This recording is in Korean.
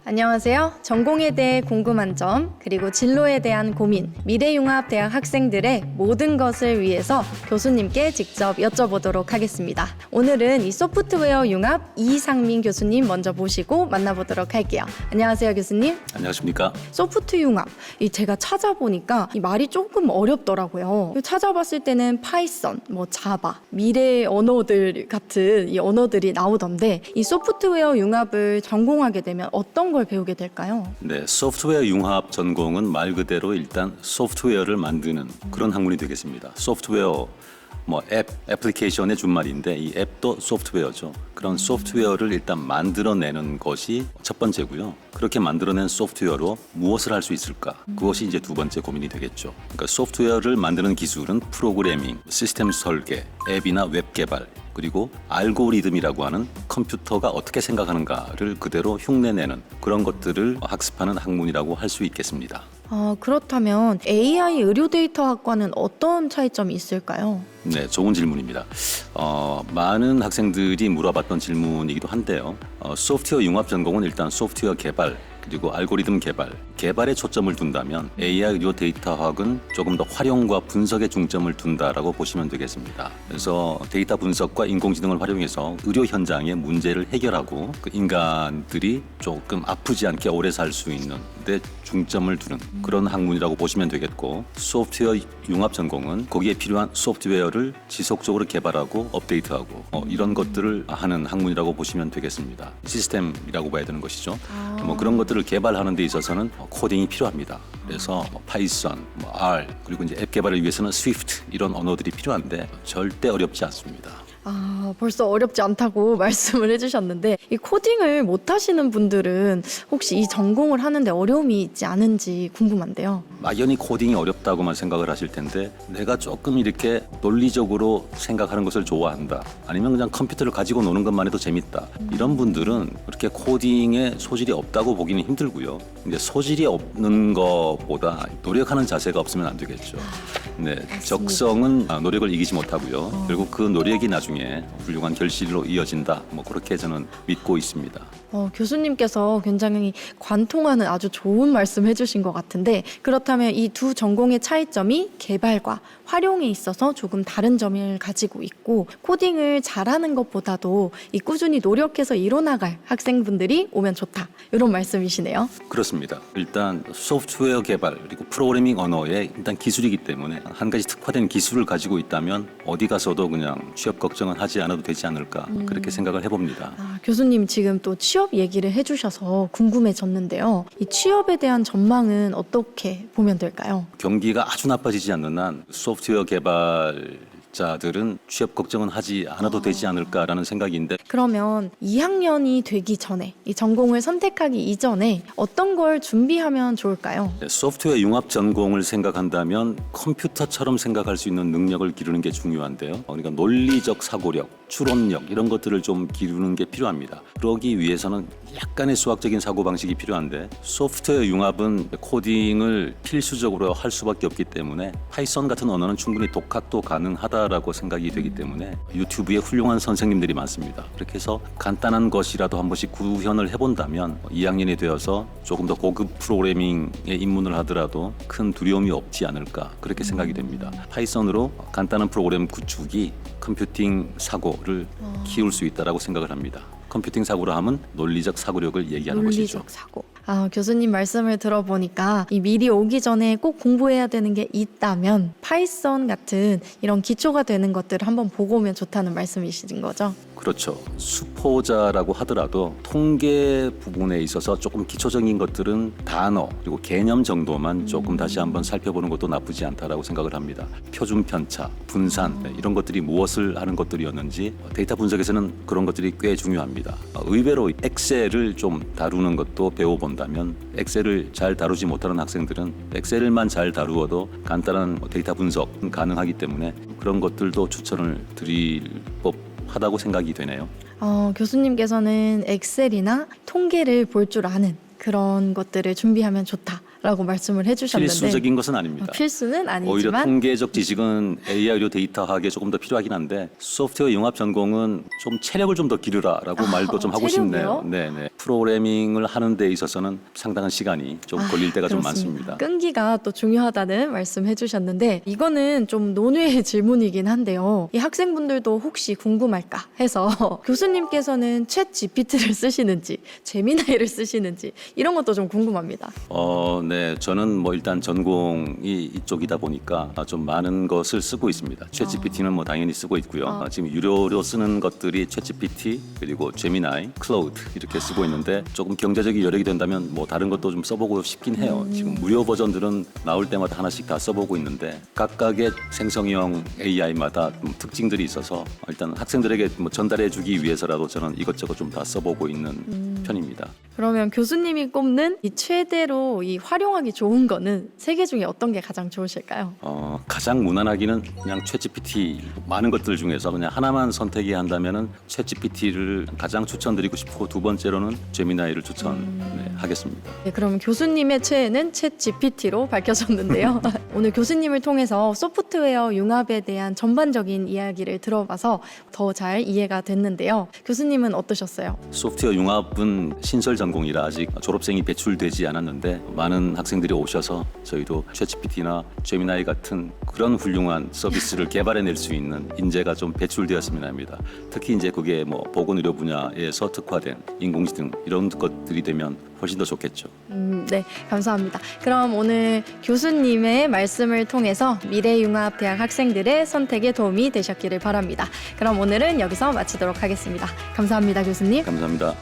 안녕하세요. 전공에 대해 궁금한 점, 그리고 진로에 대한 고민, 미래융합대학 학생들의 모든 것을 위해서 교수님께 직접 여쭤보도록 하겠습니다. 오늘은 이 소프트웨어 융합 이상민 교수님 먼저 모시고 만나보도록 할게요. 안녕하세요, 교수님. 안녕하십니까? 소프트 융합, 제가 찾아보니까 이 말이 조금 어렵더라고요. 찾아봤을 때는 파이썬, 자바, 미래 언어들 같은 이 언어들이 나오던데 이 소프트웨어 융합을 전공하게 되면 어떤 걸 배우게 될까요? 네, 소프트웨어 융합 전공은 말 그대로 일단 소프트웨어를 만드는 그런 학문이 되겠습니다. 소프트웨어, 애플리케이션의 준말인데 이 앱도 소프트웨어죠. 그런 소프트웨어를 일단 만들어내는 것이 첫 번째고요. 그렇게 만들어낸 소프트웨어로 무엇을 할 수 있을까? 그것이 이제 두 번째 고민이 되겠죠. 그러니까 소프트웨어를 만드는 기술은 프로그래밍, 시스템 설계, 앱이나 웹 개발, 그리고 알고리즘이라고 하는 컴퓨터가 어떻게 생각하는가를 그대로 흉내내는 그런 것들을 학습하는 학문이라고 할 수 있겠습니다. 그렇다면 AI 의료데이터학과는 어떤 차이점이 있을까요? 네, 좋은 질문입니다. 많은 학생들이 물어봤던 질문이기도 한데요. 소프트웨어 융합 전공은 일단 소프트웨어 개발, 그리고 알고리즘 개발에 초점을 둔다면 AI 의료 데이터학은 조금 더 활용과 분석에 중점을 둔다라고 보시면 되겠습니다. 그래서 데이터 분석과 인공지능을 활용해서 의료 현장의 문제를 해결하고 그 인간들이 조금 아프지 않게 오래 살 수 있는 데 중점을 두는 그런 학문이라고 보시면 되겠고, 소프트웨어 융합 전공은 거기에 필요한 소프트웨어를 지속적으로 개발하고 업데이트하고 이런 것들을 하는 학문이라고 보시면 되겠습니다. 시스템이라고 봐야 되는 것이죠. 그런 것들을 개발하는 데 있어서는 코딩이 필요합니다. 그래서 파이썬, R, 그리고 이제 앱 개발을 위해서는 스위프트 이런 언어들이 필요한데 절대 어렵지 않습니다. 벌써 어렵지 않다고 말씀을 해주셨는데 이 코딩을 못 하시는 분들은 혹시 이 전공을 하는데 어려움이 있지 않은지 궁금한데요. 막연히 코딩이 어렵다고만 생각을 하실 텐데 내가 조금 이렇게 논리적으로 생각하는 것을 좋아한다, 아니면 그냥 컴퓨터를 가지고 노는 것만 해도 재밌다, 이런 분들은 그렇게 코딩에 소질이 없다고 보기는 힘들고요. 근데 소질이 없는 것보다 노력하는 자세가 없으면 안 되겠죠. 네, 적성은 노력을 이기지 못하고요. 결국 그 노력이 나중에 훌륭한 결실로 이어진다. 그렇게 저는 믿고 있습니다. 교수님께서 굉장히 관통하는 아주 좋은 말씀 해주신 것 같은데, 그렇다면 이 두 전공의 차이점이 개발과 활용에 있어서 조금 다른 점을 가지고 있고, 코딩을 잘하는 것보다도 이 꾸준히 노력해서 이뤄나갈 학생분들이 오면 좋다, 이런 말씀이시네요. 그렇습니다. 일단 소프트웨어 개발 그리고 프로그래밍 언어의 일단 기술이기 때문에 한 가지 특화된 기술을 가지고 있다면 어디 가서도 그냥 취업 걱정은 하지 않아도 되지 않을까, 그렇게 생각을 해봅니다. 교수님 지금 또 취업 얘기를 해주셔서 궁금해졌는데요. 이 취업에 대한 전망은 어떻게 보면 될까요? 경기가 아주 나빠지지 않는 한 소프트웨어 개발자들은 취업 걱정은 하지 않아도 되지 않을까라는 생각인데, 그러면 2학년이 되기 전에, 이 전공을 선택하기 이전에 어떤 걸 준비하면 좋을까요? 소프트웨어 융합 전공을 생각한다면 컴퓨터처럼 생각할 수 있는 능력을 기르는 게 중요한데요. 그러니까 논리적 사고력, 추론력 이런 것들을 좀 기르는 게 필요합니다. 그러기 위해서는 약간의 수학적인 사고방식이 필요한데, 소프트웨어 융합은 코딩을 필수적으로 할 수밖에 없기 때문에 파이썬 같은 언어는 충분히 독학도 가능하다라고 생각이 되기 때문에 유튜브에 훌륭한 선생님들이 많습니다. 그렇게 해서 간단한 것이라도 한 번씩 구현을 해본다면 2학년이 되어서 조금 더 고급 프로그래밍에 입문을 하더라도 큰 두려움이 없지 않을까, 그렇게 생각이 됩니다. 파이썬으로 간단한 프로그램 구축이 컴퓨팅 사고를 키울 수 있다라고 생각을 합니다. 컴퓨팅 사고로 하면 논리적 사고력을 얘기하는 것이죠. 논리적 사고. 교수님 말씀을 들어보니까 이 미리 오기 전에 꼭 공부해야 되는 게 있다면 파이썬 같은 이런 기초가 되는 것들을 한번 보고 오면 좋다는 말씀이신 거죠? 그렇죠. 수포자라고 하더라도 통계 부분에 있어서 조금 기초적인 것들은 단어 그리고 개념 정도만 조금 다시 한번 살펴보는 것도 나쁘지 않다라고 생각을 합니다. 표준 편차, 분산 이런 것들이 무엇을 하는 것들이었는지 데이터 분석에서는 그런 것들이 꽤 중요합니다. 의외로 엑셀을 좀 다루는 것도 배워본다면, 엑셀을 잘 다루지 못하는 학생들은 엑셀만 잘 다루어도 간단한 데이터 분석은 가능하기 때문에 그런 것들도 추천을 드릴 법하다고 생각이 되네요. 교수님께서는 엑셀이나 통계를 볼 줄 아는 그런 것들을 준비하면 좋다 필수다라고 말씀을 해주셨는데 필수적인 것은 아닙니다. 필수는 오히려 아니지만 통계적 지식은 AI 의료 데이터학에 조금 더 필요하긴 한데 소프트웨어 융합 전공은 좀 체력을 좀 더 기르라라고 말도 좀 하고 체력이요? 싶네요. 네네. 프로그래밍을 하는 데 있어서는 상당한 시간이 좀 걸릴 때가 좀 그렇습니다. 많습니다. 끈기가 또 중요하다는 말씀해 주셨는데 이거는 좀 논외의 질문이긴 한데요. 이 학생분들도 혹시 궁금할까 해서 교수님께서는 챗 GPT를 쓰시는지 제미나이를 쓰시는지 이런 것도 좀 궁금합니다. 네. 저는 뭐 일단 전공이 이쪽이다 보니까 좀 많은 것을 쓰고 있습니다. 챗 GPT는 뭐 당연히 쓰고 있고요. 지금 유료로 쓰는 것들이 챗 GPT 그리고 제미나이, 클라우드 이렇게 쓰고 있는데 조금 경제적인 여력이 된다면 뭐 다른 것도 좀 써보고 싶긴 해요. 지금 무료 버전들은 나올 때마다 하나씩 다 써보고 있는데 각각의 생성형 AI마다 특징들이 있어서 일단 학생들에게 뭐 전달해주기 위해서라도 저는 이것저것 좀 다 써보고 있는 편입니다. 그러면 교수님이 꼽는 이 최대로 이 활용하기 좋은 거는 세 개 중에 어떤 게 가장 좋으실까요? 가장 무난하기는 그냥 챗GPT 많은 것들 중에서 그냥 하나만 선택해야 한다면은 챗GPT를 가장 추천드리고 싶고 두 번째로는 제미나이를 추천하겠습니다. 네, 그럼 교수님의 최애는 챗 GPT로 밝혀졌는데요. 오늘 교수님을 통해서 소프트웨어 융합에 대한 전반적인 이야기를 들어봐서 더 잘 이해가 됐는데요. 교수님은 어떠셨어요? 소프트웨어 융합은 신설 전공이라 아직 졸업생이 배출되지 않았는데 많은 학생들이 오셔서 저희도 챗GPT나 제미나이 같은 그런 훌륭한 서비스를 개발해낼 수 있는 인재가 좀 배출되었으면 합니다. 특히 이제 그게 뭐 보건의료 분야에서 특화된 인공지능 이런 것들이 되면 훨씬 더 좋겠죠. 네, 감사합니다. 그럼 오늘 교수님의 말씀을 통해서 미래융합대학 학생들의 선택에 도움이 되셨기를 바랍니다. 그럼 오늘은 여기서 마치도록 하겠습니다. 감사합니다, 교수님. 감사합니다.